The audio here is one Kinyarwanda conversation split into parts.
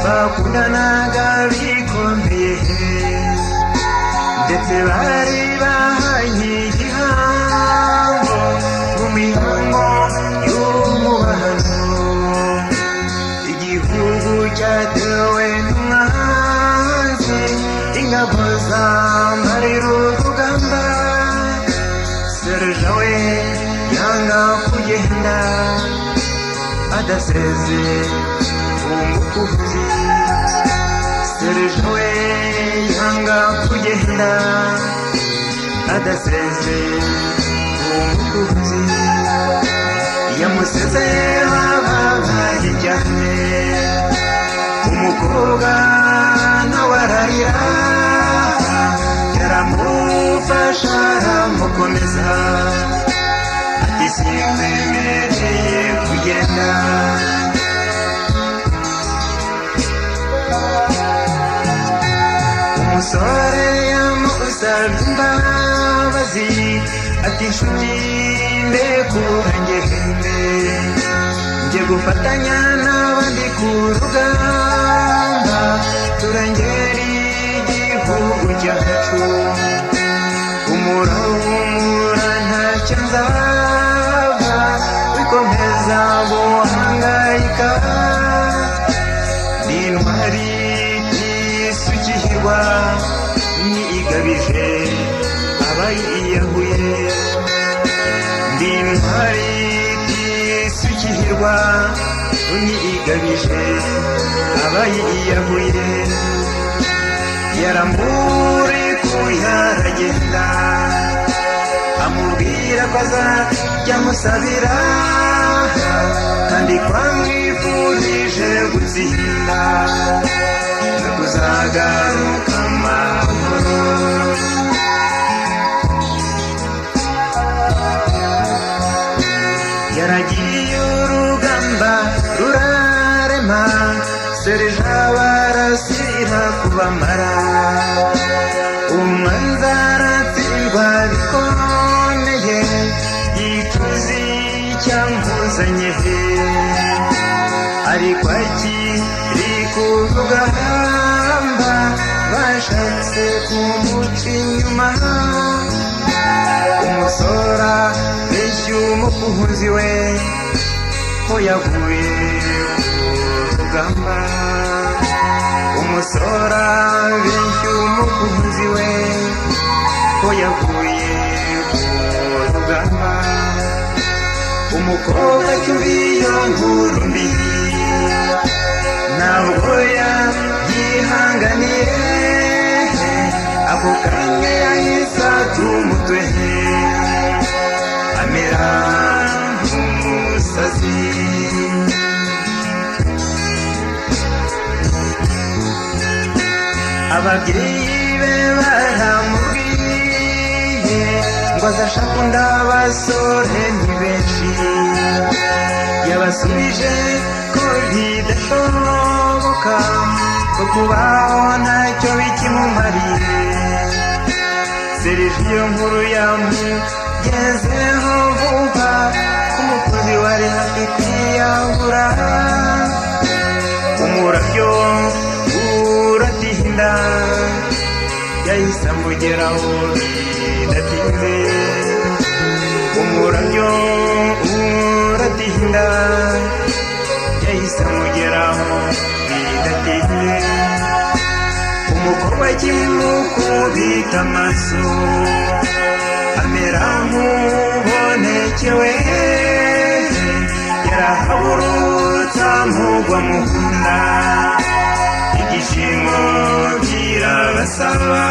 bakundanaga bikomeye ndetse bari bahanye igihango mu mihango y'umubano. Igihugu cyatewe n'umwanzi, ingabo zambarira urugamba. Serge we yanga kugenda adaseze umukuzi. Serge we yanga kugenda adaseze umukuzi. Yamusezeye bababaye cyane, umukobwa nawe ararira. Yaramufasha aramukomeza ati sinkwemereye kugenda. Umusore yamusabye imbabazi ati nshuti ndekura ngende njye gufatanya n'abandi ku rugamba turengera igihugu cyacu. Humura ntacyo nzaba wikomeza guhangayika. Ni intwari isukirwa nigabije abayiyahuye. Ndi intwari isukirwa nigabije abayiyahuye. Yarambure ko yaragenda amubwira ko azajya amusabira kandi kwamwifurije gutsinda no kuzagaruka amahoro. Yaragiye urugamba rurarema, Serge barasira kubamara. Umwanzi aratsindwa bikomeye, yicuza icyamuzanye ariko akiri ku rugamba bashatse kumuca inyuma. Umusora benshi umukunzi we ko yaguye ku rugamba. Umusora benshi umukunzi we ko yaguye ku rugamba. Umukobwa cyubiyo nkuru mbi ntabwo yabyihanganiye, ako kanya yahise atumutwe amera nk'umusazi. Ababyeyi be baramubwiye ngo azashaka undi abasore ni benshi. Yabasubije ko bidashoboka ko kubaho ntacyo bikimumariye. Serge iyo nkuru yamugezeho vuba, umukozi wari hafi kwiyahura. Umurabyo uratinda yahise amugeraho bidatinze. Umurabyo uratinda yahise amugeraho bidatinze. Umukobwa akimukubita amaso amera nk'ubonekewe, yarahaburutse amugwa mu nda. Ibyishimo birabasaba,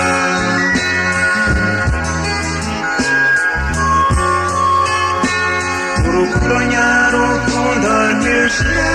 urukundo nyarukundo ntirushira.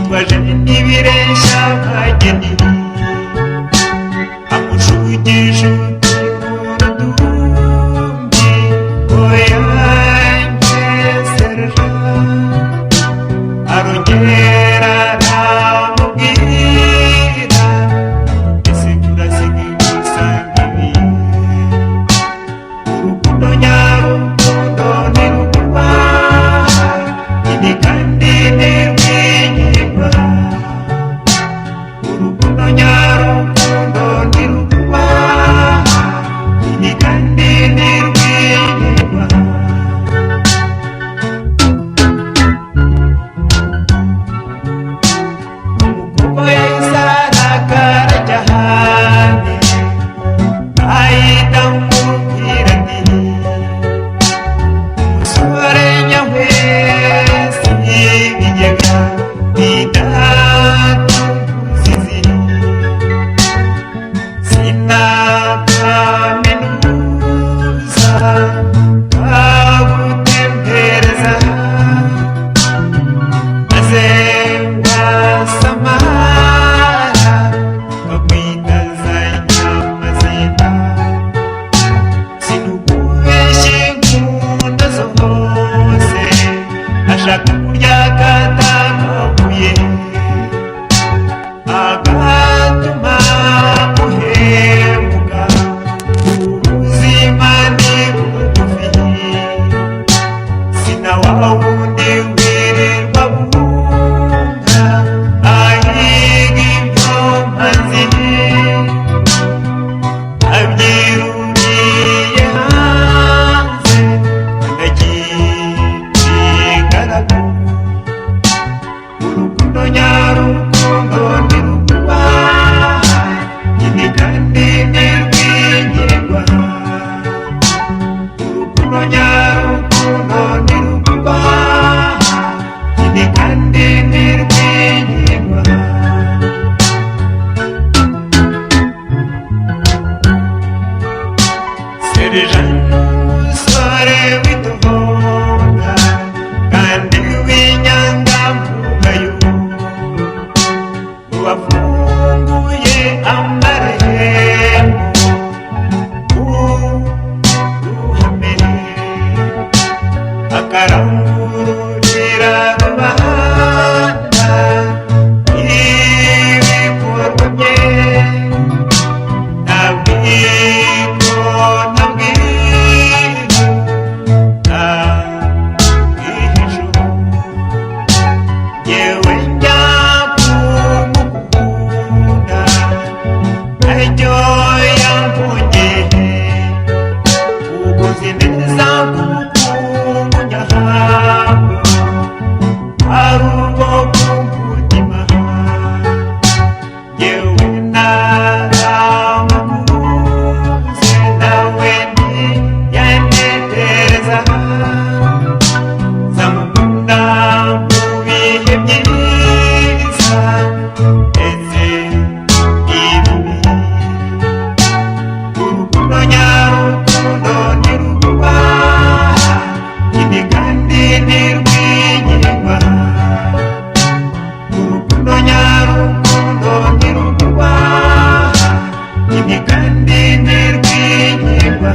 yitwaje n'ibireshya abageni amushugisha utunurudumbi oyange serja arongera aramubwira ese urasiga igusanga ibi urukundo nyarukundo ntiruguma ini kandi ntirwigirwa urukundo nyarukundo ntiruguma ini kandi ntirwigirwa umukobwa yahise arakarajya hanze ahita amubwira ati umusore nyawese y'ibigega bidatuzizi sinakaminuza kagutembereza maze wasamara bakwita za nyamazina sinukubeshye inkunda zose ashaka kurya akatagabuye agatuma uhemuka ubuzima ni bugufi sina wa wundi wirirwa bunga ahiga ibyo mazi abyiruriye hanze ndakigaragu urukundo nyarukundo ntiruguma ini kandi ntirwigirwa urukundo nyarukundo ntiruguma ini kandi ntirwigirwa serija n'umusore w'itohonga kandi w'inyangamugayo wafunguye amarembo uruhame akarangururira rubanda ibikorwa bye ntabwiko ntabwiru ntabwihisho yewe njya kumukunda aryo yampongeye uguzi neza k'ubukungu nyahabwo ari ubwo bw'umutima yewe naramukunze nawe ntiyantetereza zamukunda mu bihe byiza ndetse n'ibibi urukundo nyarukundo ntiruguma ini kandi ntirwigirwa urukundo nyarukundo ntiruguma ini kandi ntirwigirwa